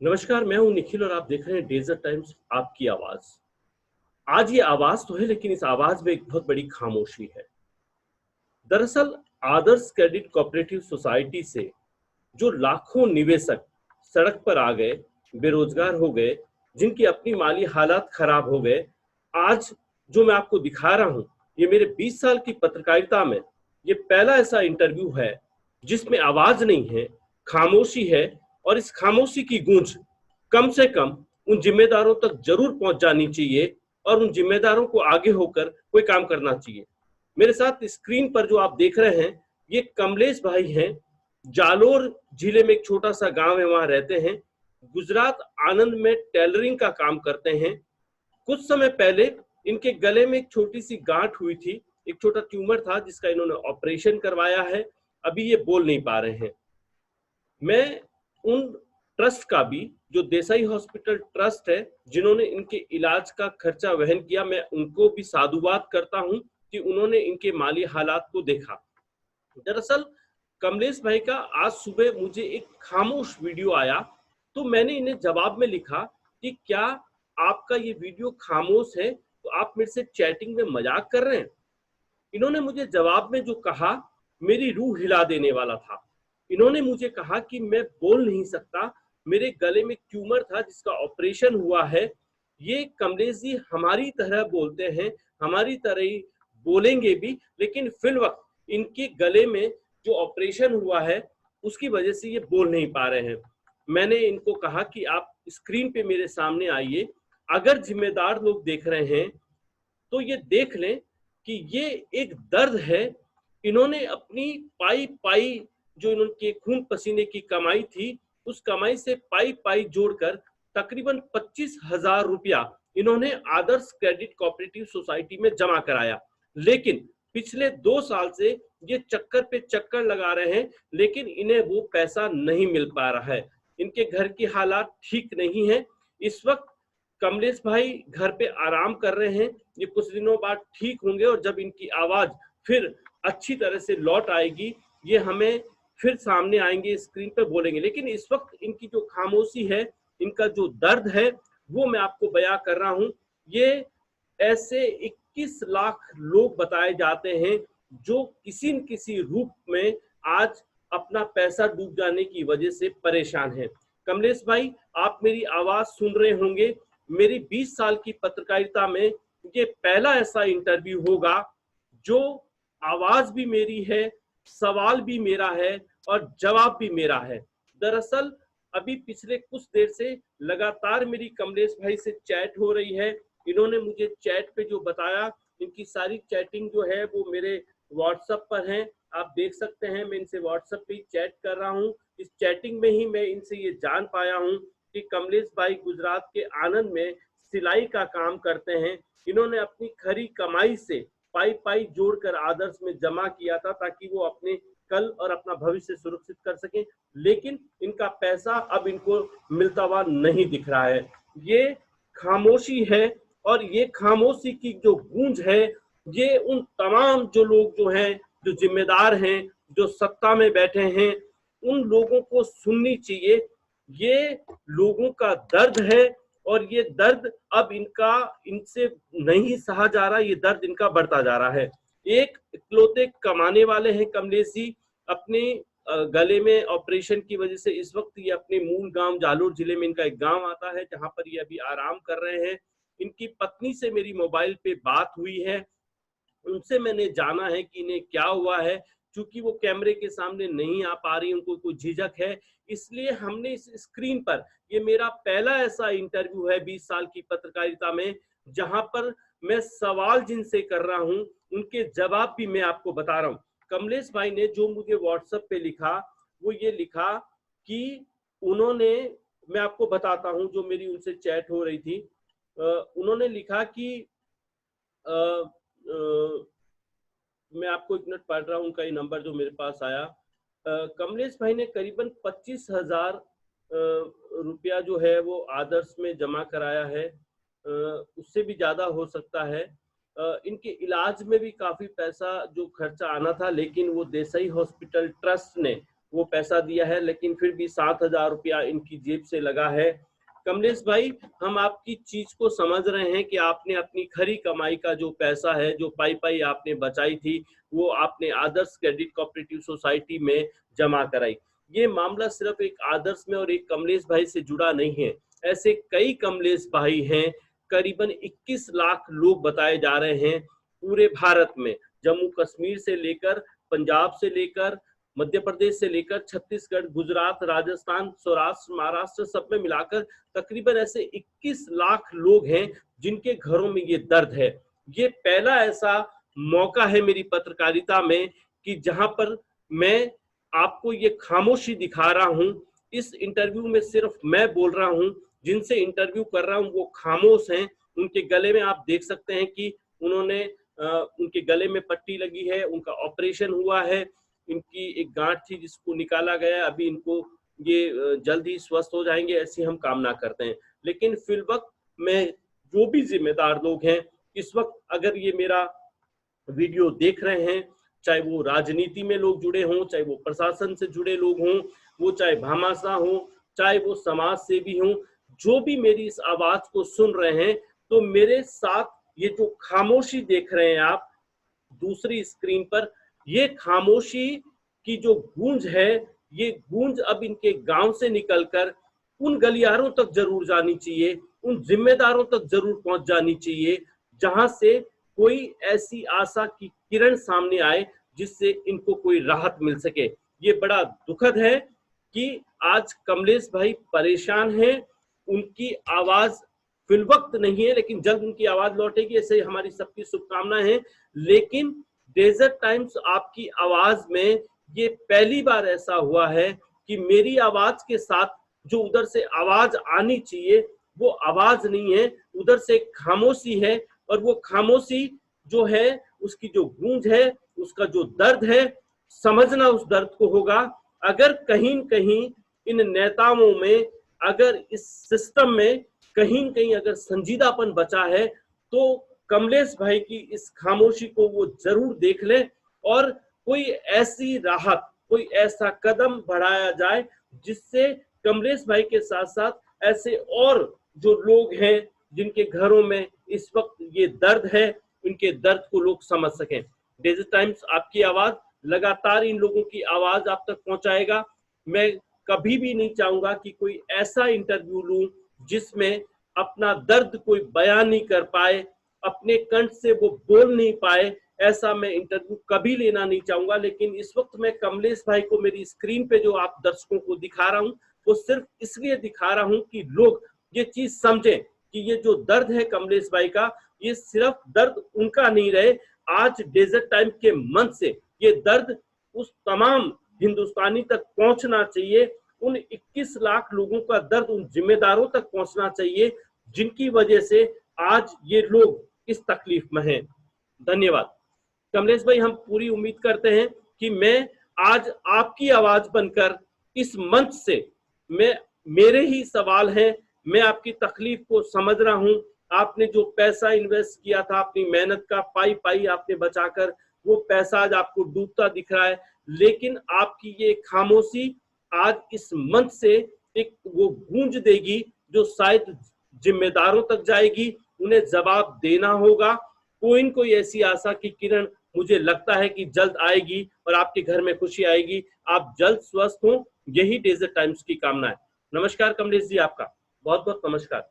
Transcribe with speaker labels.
Speaker 1: नमस्कार, मैं हूं निखिल और आप देख रहे हैं डेजर्ट टाइम्स आपकी आवाज। आज ये आवाज तो है लेकिन इस आवाज में एक बहुत बड़ी खामोशी है। दरअसल आदर्श क्रेडिट कोऑपरेटिव सोसाइटी से जो लाखों निवेशक सड़क पर आ गए, बेरोजगार हो गए, जिनकी अपनी माली हालात खराब हो गए, आज जो मैं आपको दिखा रहा हूं, ये मेरे 20 साल की पत्रकारिता में ये पहला ऐसा इंटरव्यू है जिसमें आवाज नहीं है, खामोशी है। और इस खामोशी की गूंज कम से कम उन जिम्मेदारों तक जरूर पहुंच जानी चाहिए और उन जिम्मेदारों को आगे होकर कोई काम करना चाहिए। मेरे साथ स्क्रीन पर जो आप देख रहे हैं, ये कमलेश भाई हैं। जालोर जिले में एक छोटा सा गांव है, वहां रहते हैं। गुजरात आनंद में टेलरिंग का काम करते हैं। कुछ समय पहले इनके गले में एक छोटी सी गांठ हुई थी, एक छोटा ट्यूमर था जिसका इन्होंने ऑपरेशन करवाया है। अभी ये बोल नहीं पा रहे हैं। मैं उन ट्रस्ट का भी, जो देसाई हॉस्पिटल ट्रस्ट है, जिन्होंने इनके इलाज का खर्चा वहन किया, मैं उनको भी साधुवाद करता हूं कि उन्होंने इनके माली हालात को देखा। दरअसल कमलेश भाई का आज सुबह मुझे एक खामोश वीडियो आया, तो मैंने इन्हें जवाब में लिखा कि क्या आपका ये वीडियो खामोश है तो आप मेरे से चैटिंग में मजाक कर रहे हैं। इन्होंने मुझे जवाब में जो कहा, मेरी रूह हिला देने वाला था। इन्होंने मुझे कहा कि मैं बोल नहीं सकता, मेरे गले में ट्यूमर था जिसका ऑपरेशन हुआ है। ये कमलेश जी हमारी तरह बोलते हैं, हमारी तरह ही बोलेंगे भी, लेकिन फिल वक्त इनके गले में जो ऑपरेशन हुआ है उसकी वजह से ये बोल नहीं पा रहे हैं। मैंने इनको कहा कि आप स्क्रीन पे मेरे सामने आइए। अगर जिम्मेदार लोग देख रहे हैं तो ये देख लें कि ये एक दर्द है। इन्होंने अपनी पाई पाई, जो इनके खून पसीने की कमाई थी, उस कमाई से पाई पाई जोड़कर तकरीबन 25,000 रुपया इन्होंने आदर्श क्रेडिट कोऑपरेटिव सोसाइटी में जमा कराया। लेकिन पिछले 2 साल से ये चक्कर पे चक्कर लगा रहे हैं, लेकिन इन्हें वो पैसा नहीं मिल पा रहा है। इनके घर की हालात ठीक नहीं है। इस वक्त कमलेश भाई घर पे आराम कर रहे हैं। ये कुछ दिनों बाद ठीक होंगे और जब इनकी आवाज फिर अच्छी तरह से लौट आएगी, ये हमें फिर सामने आएंगे, स्क्रीन पे बोलेंगे। लेकिन इस वक्त इनकी जो खामोशी है, इनका जो दर्द है, वो मैं आपको बयां कर रहा हूं। ये ऐसे 21 लाख लोग बताए जाते हैं जो किसी न किसी रूप में आज अपना पैसा डूब जाने की वजह से परेशान है। कमलेश भाई, आप मेरी आवाज सुन रहे होंगे। मेरी 20 साल की पत्रकारिता में ये पहला ऐसा इंटरव्यू होगा जो आवाज भी मेरी है, सवाल भी मेरा है और जवाब भी मेरा है। दरअसल अभी पिछले कुछ देर से लगातार मेरी कमलेश भाई से चैट हो रही है। इन्होंने मुझे चैट पे जो बताया, इनकी सारी चैटिंग जो है वो मेरे व्हाट्सएप पर है। आप देख सकते हैं, मैं इनसे व्हाट्सएप पे चैट कर रहा हूँ। इस चैटिंग में ही मैं इनसे ये जान पाया हूँ कि कमलेश भाई गुजरात के आनंद में सिलाई का काम करते हैं। इन्होंने अपनी खरी कमाई से पाई पाई जोड़कर आदर्श में जमा किया था ताकि वो अपने कल और अपना भविष्य सुरक्षित कर सकें। लेकिन इनका पैसा अब इनको मिलता हुआ नहीं दिख रहा है। ये खामोशी है और ये खामोशी की जो गूंज है, ये उन तमाम जो लोग जो हैं, जो जिम्मेदार हैं, जो सत्ता में बैठे हैं, उन लोगों को सुननी चाहिए। ये लोगों का दर्द है और ये दर्द अब इनका इनसे नहीं सहा जा रहा, ये दर्द इनका बढ़ता जा रहा है। एक इकलौते कमाने वाले हैं कमलेश जी। अपने गले में ऑपरेशन की वजह से इस वक्त ये अपने मूल गांव जालोर जिले में इनका एक गांव आता है जहां पर ये अभी आराम कर रहे हैं। इनकी पत्नी से मेरी मोबाइल पे बात हुई है, उनसे मैंने जाना है कि इन्हें क्या हुआ है। चूंकि वो कैमरे के सामने नहीं आ पा रही, उनको कोई झिझक है, इसलिए हमने इस स्क्रीन पर, ये मेरा पहला ऐसा इंटरव्यू है 20 साल की पत्रकारिता में जहां पर मैं सवाल जिनसे कर रहा हूं उनके जवाब भी मैं आपको बता रहा हूं। कमलेश भाई ने जो मुझे व्हाट्सएप पे लिखा, वो ये लिखा कि उन्होंने, मैं आपको बताता हूं जो मेरी उनसे चैट हो रही थी। उन्होंने लिखा कि मैं आपको एक मिनट पढ़ रहा हूँ, उनका ये नंबर जो मेरे पास आया। कमलेश भाई ने करीबन 25,000 रुपया जो है वो आदर्श में जमा कराया है। उससे भी ज्यादा हो सकता है। इनके इलाज में भी काफी पैसा जो खर्चा आना था, लेकिन वो देसाई हॉस्पिटल ट्रस्ट ने वो पैसा दिया है, लेकिन फिर भी 7,000 रुपया इनकी जेब से लगा है। कमलेश भाई, हम आपकी चीज को समझ रहे हैं कि आपने अपनी खरी कमाई का जो पैसा है, जो पाई पाई आपने बचाई थी, वो आपने आदर्श क्रेडिट कोऑपरेटिव सोसाइटी में जमा कराई। ये मामला सिर्फ एक आदर्श में और एक कमलेश भाई से जुड़ा नहीं है, ऐसे कई कमलेश भाई हैं। करीबन 21 लाख लोग बताए जा रहे हैं पूरे भारत में, जम्मू कश्मीर से लेकर, पंजाब से लेकर, मध्य प्रदेश से लेकर छत्तीसगढ़, गुजरात, राजस्थान, सौराष्ट्र, महाराष्ट्र, सब में मिलाकर तकरीबन ऐसे 21 लाख लोग हैं जिनके घरों में ये दर्द है। ये पहला ऐसा मौका है मेरी पत्रकारिता में कि जहां पर मैं आपको ये खामोशी दिखा रहा हूं। इस इंटरव्यू में सिर्फ मैं बोल रहा हूं, जिनसे इंटरव्यू कर रहा हूं वो खामोश हैं। उनके गले में आप देख सकते हैं कि उन्होंने उनके गले में पट्टी लगी है, उनका ऑपरेशन हुआ है, इनकी एक गांठ थी जिसको निकाला गया, अभी इनको ये जल्द ही स्वस्थ हो जाएंगे, ऐसी हम कामना करते हैं। लेकिन फिल वक्त में जो भी जिम्मेदार लोग हैं, इस वक्त अगर ये मेरा वीडियो देख रहे हैं, चाहे वो राजनीति में लोग जुड़े हों, चाहे वो प्रशासन से जुड़े लोग हों, वो चाहे भामाशाह हों, चाहे वो समाज सेवी हों, जो भी मेरी इस आवाज को सुन रहे हैं, तो मेरे साथ ये जो खामोशी देख रहे हैं आप दूसरी स्क्रीन पर, ये खामोशी की जो गूंज है, ये गूंज अब इनके गांव से निकलकर उन गलियारों तक जरूर जानी चाहिए, उन जिम्मेदारों तक जरूर पहुंच जानी चाहिए, जहां से कोई ऐसी आशा की किरण सामने आए जिससे इनको कोई राहत मिल सके। ये बड़ा दुखद है कि आज कमलेश भाई परेशान हैं, उनकी आवाज फिलवक्त नहीं है, लेकिन जल्द उनकी आवाज लौटेगी, ऐसे हमारी सबकी शुभकामनाएं हैं। लेकिन डेजर्ट टाइम्स आपकी आवाज में ये पहली बार ऐसा हुआ है कि मेरी आवाज के साथ जो उधर से आवाज आनी चाहिए वो आवाज नहीं है, उधर से खामोशी है, और वो खामोशी जो है उसकी जो गूंज है, उसका जो दर्द है, समझना उस दर्द को होगा। अगर कहीं कहीं इन नेताओं में, अगर इस सिस्टम में कहीं कहीं अगर संजीदापन बचा है, तो कमलेश भाई की इस खामोशी को वो जरूर देख ले और कोई ऐसी राहत, कोई ऐसा कदम बढ़ाया जाए जिससे कमलेश भाई के साथ साथ ऐसे और जो लोग हैं जिनके घरों में इस वक्त ये दर्द है, उनके दर्द को लोग समझ सकें। डेजर्ट टाइम्स आपकी आवाज लगातार इन लोगों की आवाज आप तक पहुंचाएगा। मैं कभी भी नहीं चाहूंगा कि कोई ऐसा इंटरव्यू लूं जिसमें अपना दर्द कोई बयान नहीं कर पाए, अपने कंठ से वो बोल नहीं पाए, ऐसा मैं इंटरव्यू कभी लेना नहीं चाहूंगा। लेकिन इस वक्त मैं कमलेश भाई को मेरी स्क्रीन पे जो आप दर्शकों को दिखा रहा हूं, वो सिर्फ इसलिए दिखा रहा हूं कि लोग ये चीज समझें कि ये जो दर्द है कमलेश भाई का, ये सिर्फ दर्द उनका नहीं रहे। आज डेजर्ट टाइम के मंच से ये दर्द उस तमाम हिंदुस्तानी तक पहुंचना चाहिए, उन 21 लाख लोगों का दर्द उन जिम्मेदारों तक पहुंचना चाहिए जिनकी वजह से आज ये लोग इस तकलीफ में हैं। धन्यवाद कमलेश भाई। हम पूरी उम्मीद करते हैं कि मैं आज आपकी आवाज बनकर इस मंच से, मेरे ही सवाल हैं, मैं आपकी तकलीफ को समझ रहा हूं। आपने जो पैसा इन्वेस्ट किया था, अपनी मेहनत का पाई पाई आपने बचाकर, वो पैसा आज आपको डूबता दिख रहा है। लेकिन आपकी ये खामोशी आज इस मंच से एक वो गूंज देगी जो शायद जिम्मेदारों तक जाएगी, उन्हें जवाब देना होगा। कोई न कोई ऐसी आशा की किरण मुझे लगता है कि जल्द आएगी और आपके घर में खुशी आएगी। आप जल्द स्वस्थ हों, यही डेजर्ट टाइम्स की कामना है। नमस्कार कमलेश जी, आपका बहुत बहुत नमस्कार।